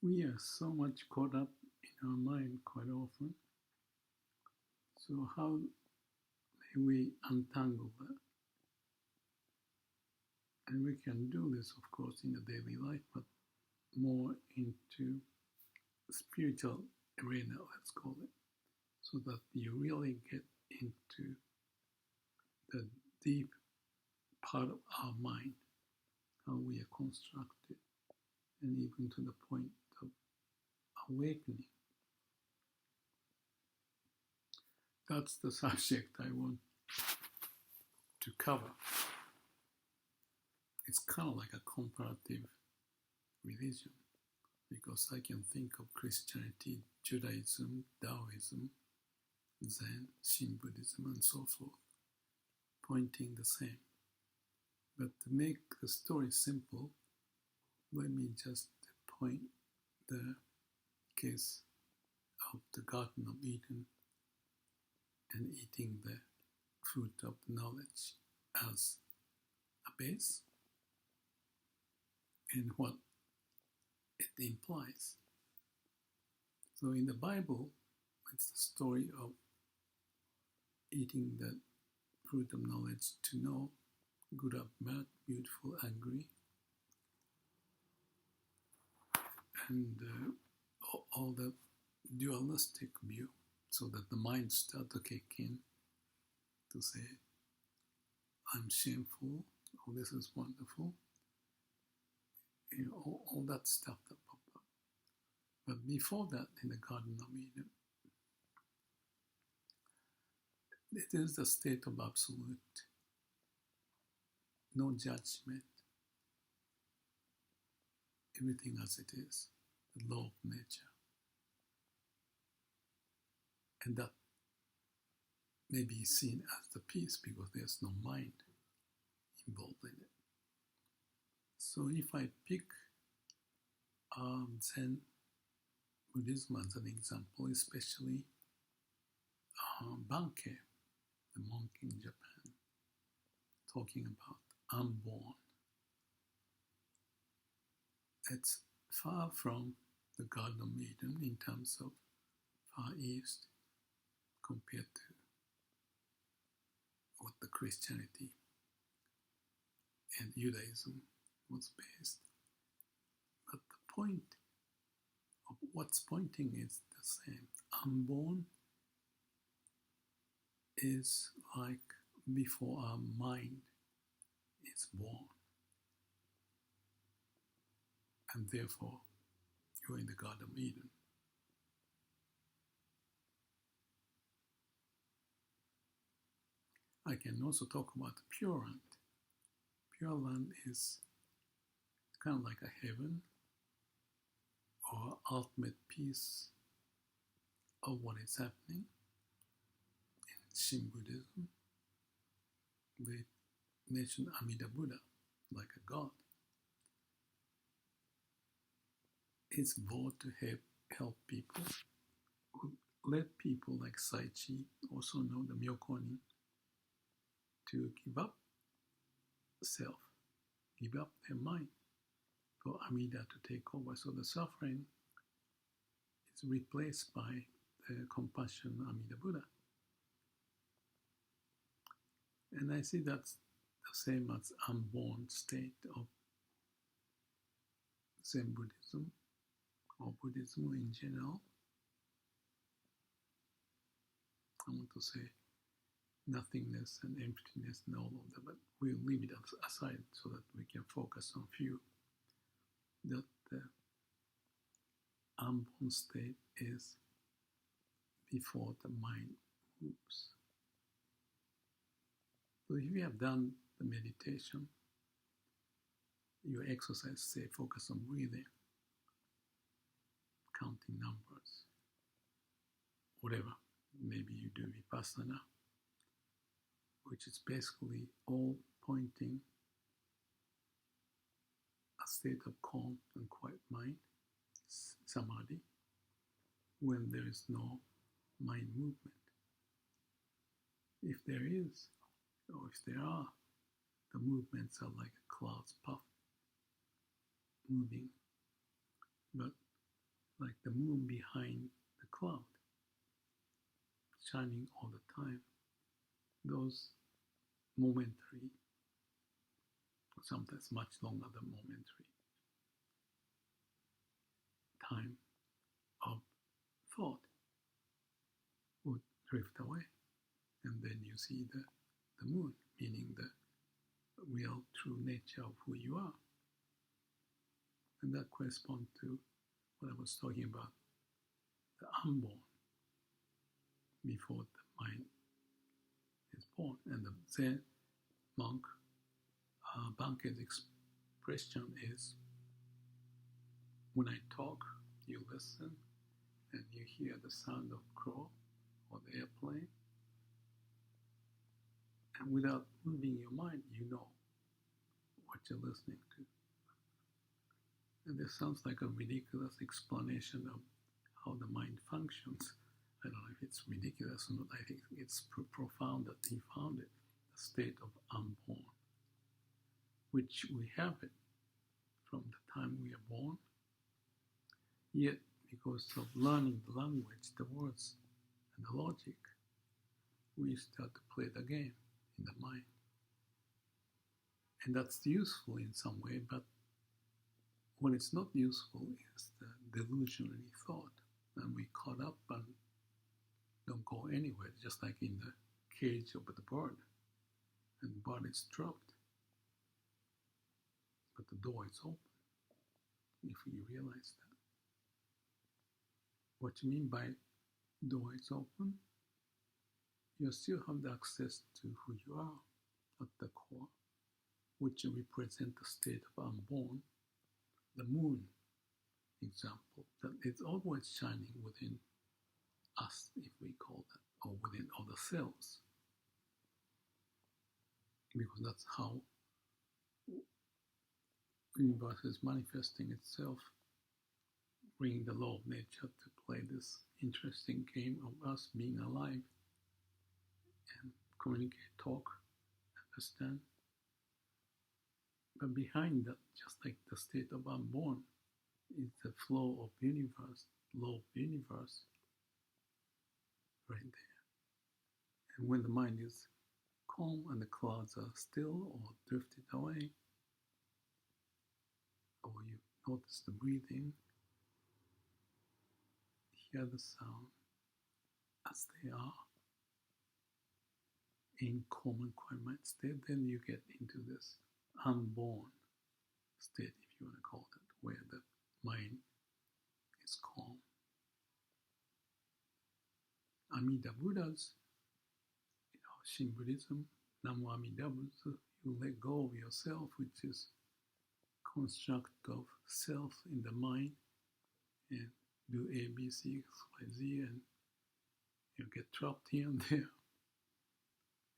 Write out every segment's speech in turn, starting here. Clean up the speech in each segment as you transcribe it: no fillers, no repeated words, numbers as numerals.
We are so much caught up in our mind quite often. So, how may we untangle that? And we can do this, of course, in the daily life, but more into spiritual arena, let's call it, so that you really get into the deep part of our mind, how we are constructed, and even to the point of awakening. That's the subject I want to cover. It's kind of like a comparative religion, because I can think of Christianity, Judaism, Taoism, Zen, Shin Buddhism, and so forth, pointing the same. But to make the story simple, let me just point the case of the Garden of Eden and eating the fruit of knowledge as a base and what it implies. So in the Bible, it's the story of eating the fruit of knowledge to know good or bad, beautiful, ugly, and all the dualistic view, so that the mind starts to kick in to say, I'm shameful, oh, this is wonderful, all that stuff that popped up. But before that, in the Garden of Eden, it is the state of absolute, no judgment, everything as it is, the law of nature. And that may be seen as the peace because there's no mind involved in it. So if I pick Zen Buddhism as an example, especially Bankei, the monk in Japan, talking about Unborn, it's far from the Garden of Eden in terms of Far East compared to what the Christianity and Judaism was based. But the point of what's pointing is the same. Unborn is like before our mind is born. And therefore, you're in the Garden of Eden. I can also talk about the Pure Land. Pure Land is kind of like a heaven or ultimate peace of what is happening. In Shin Buddhism, they mention Amida Buddha like a god. It's vowed to help people, led people like Saichi, also known the Myokonin, to give up self, give up their mind for Amida to take over. So the suffering is replaced by the compassion Amida Buddha. And I see that's the same as unborn state of Zen Buddhism or Buddhism in general. I want to say nothingness and emptiness and all of that, but we'll leave it aside so that we can focus on few. That the unborn state is before the mind moves. So if you have done the meditation, your exercise, say, focus on breathing, counting numbers, whatever. Maybe you do Vipassana, which is basically all pointing a state of calm and quiet mind, samadhi, when there is no mind movement. If there is, or if there are, the movements are like a cloud's puff moving. But moon behind the cloud, shining all the time. Those momentary, sometimes much longer than momentary, time of thought would drift away. And then you see the moon, meaning the real true nature of who you are. And that corresponds to what I was talking about, the unborn, before the mind is born. And the Zen monk Banke's expression is, when I talk, you listen, and you hear the sound of crow or the airplane, and without moving your mind, you know what you're listening to. And this sounds like a ridiculous explanation of how the mind functions. I don't know if it's ridiculous or not. I think it's profound that he found it, the state of unborn, which we have it from the time we are born. Yet, because of learning the language, the words, and the logic, we start to play the game in the mind. And that's useful in some way, but when it's not useful is the delusionary thought. And we caught up and don't go anywhere, just like in the cage of the bird. And the bird is dropped, but the door is open, if you realize that. What you mean by door is open? You still have the access to who you are at the core, which represent the state of unborn. The moon example, that it's always shining within us, if we call that, or within other cells, because that's how the universe is manifesting itself, bringing the law of nature to play this interesting game of us being alive and communicate, talk, understand. But behind that, just like the state of unborn, is the flow of universe, law of universe, right there. And when the mind is calm and the clouds are still or drifted away, or you notice the breathing, hear the sound as they are in calm and quiet mind state, then you get into this unborn state, if you want to call it, where the mind is calm. Amida Buddhas, Shin Buddhism, Namo Amida Butsu, you let go of yourself, which is construct of self in the mind, and do A, B, C, X, Y, Z, and you get trapped here and there.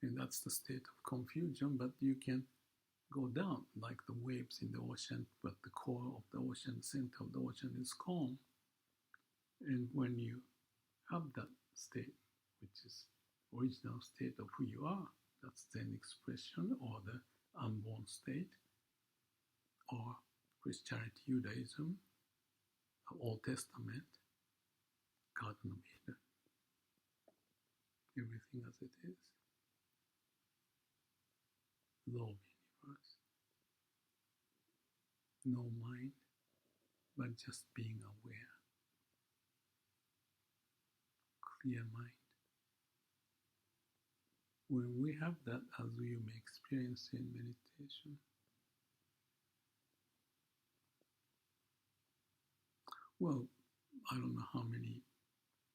And that's the state of confusion, but you can go down like the waves in the ocean, but the core of the ocean, the center of the ocean is calm. And when you have that state, which is original state of who you are, that's Zen expression, or the unborn state, or Christianity, Judaism, Old Testament, Garden of Eden, everything as it is, law of universe, no mind, but just being aware, clear mind. When we have that, as we may experience in meditation, well, I don't know how many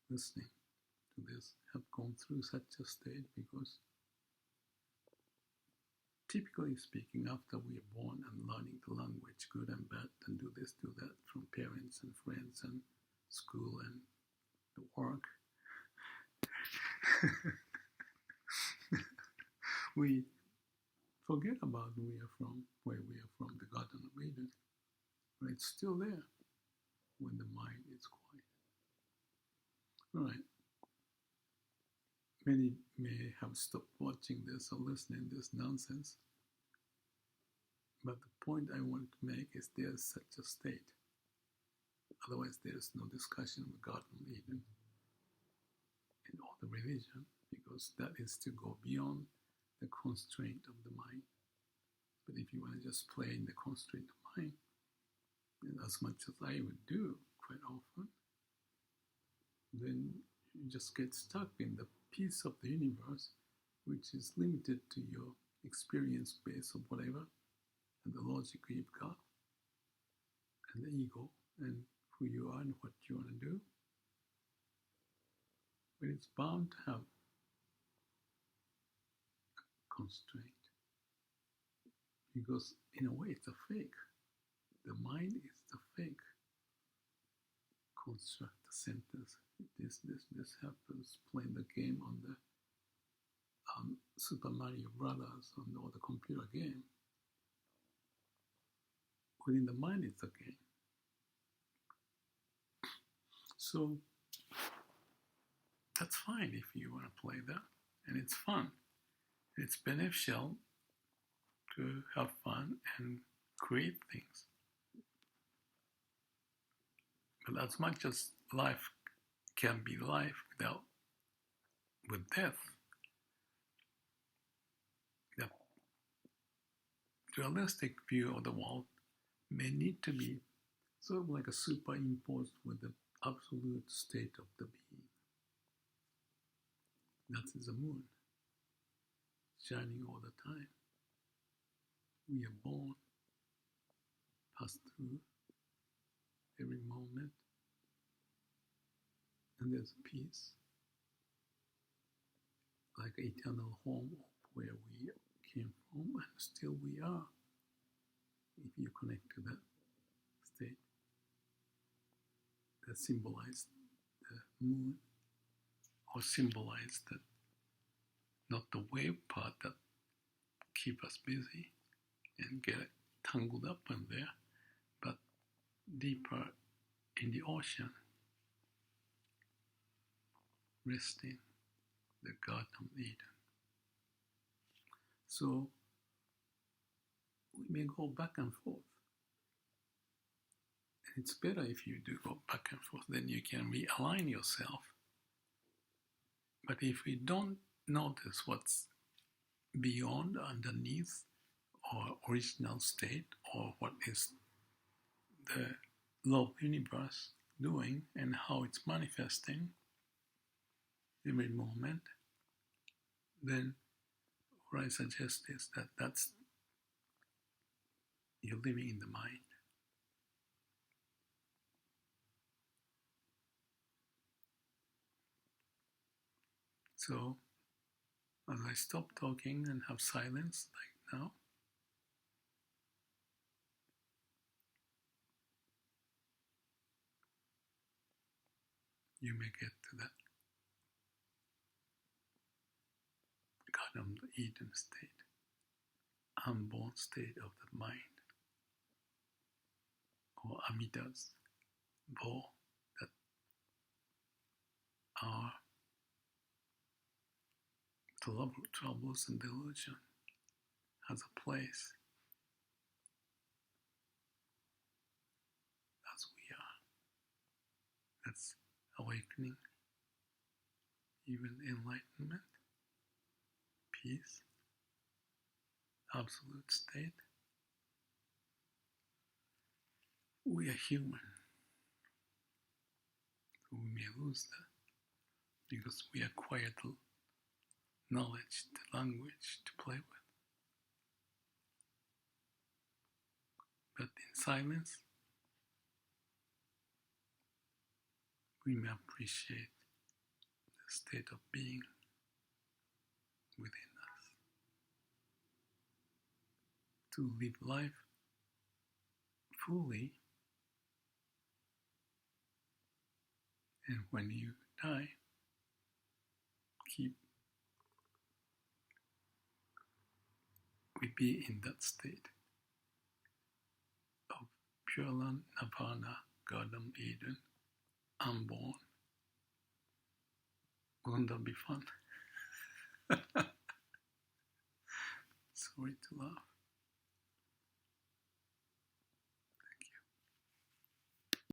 listening to this have gone through such a state, because typically speaking, after we are born and learning the language, good and bad, and do this, do that, from parents and friends and school and the work, we forget about where we are from, the Garden of Eden. But it's still there when the mind is quiet. All right. Many may have stopped watching this or listening to this nonsense. But the point I want to make is there's such a state Otherwise, there is no discussion of Garden of Eden in all the religion, because that is to go beyond the constraint of the mind. But if you want to just play in the constraint of mind, then as much as I would do quite often, then you just get stuck in the piece of the universe which is limited to your experience base of whatever, and the logic you've got, and the ego, and who you are and what you want to do. But it's bound to have constraint, because in a way it's a fake. The mind is the fake. Construct the sentence. This happens. Playing the game on the Super Mario Brothers or the computer game. Within the mind, it's a game. So that's fine if you want to play that, and it's fun. It's beneficial to have fun and create things. But as much as life can be life with death, the dualistic view of the world may need to be sort of like a superimposed with the absolute state of the being. That is the moon, shining all the time. We are born, pass through every moment, and there's peace, like an eternal home of where we came from, and still we are, if you connect to that state that symbolized the moon, or symbolized that, not the wave part that keep us busy and get tangled up in there, but deeper in the ocean, resting, the Garden of Eden. So we may go back and forth. And it's better if you do go back and forth, then you can realign yourself. But if we don't notice what's beyond, underneath, or original state, or what is the love universe doing and how it's manifesting every moment, then what I suggest is that's you're living in the mind. So as I stop talking and have silence like now, you may get to that Garden of Eden state, unborn state of the mind, or Amida's ball, that our troubles and delusion has a place as we are. That's awakening, even enlightenment, peace, absolute state. We are human. So we may lose that because we acquire the knowledge, the language to play with. But in silence, we may appreciate the state of being within us. To live life fully, and when you die, we be in that state of Pure Land, Nirvana, Garden, Eden, Unborn. Won't that be fun? Sorry to laugh.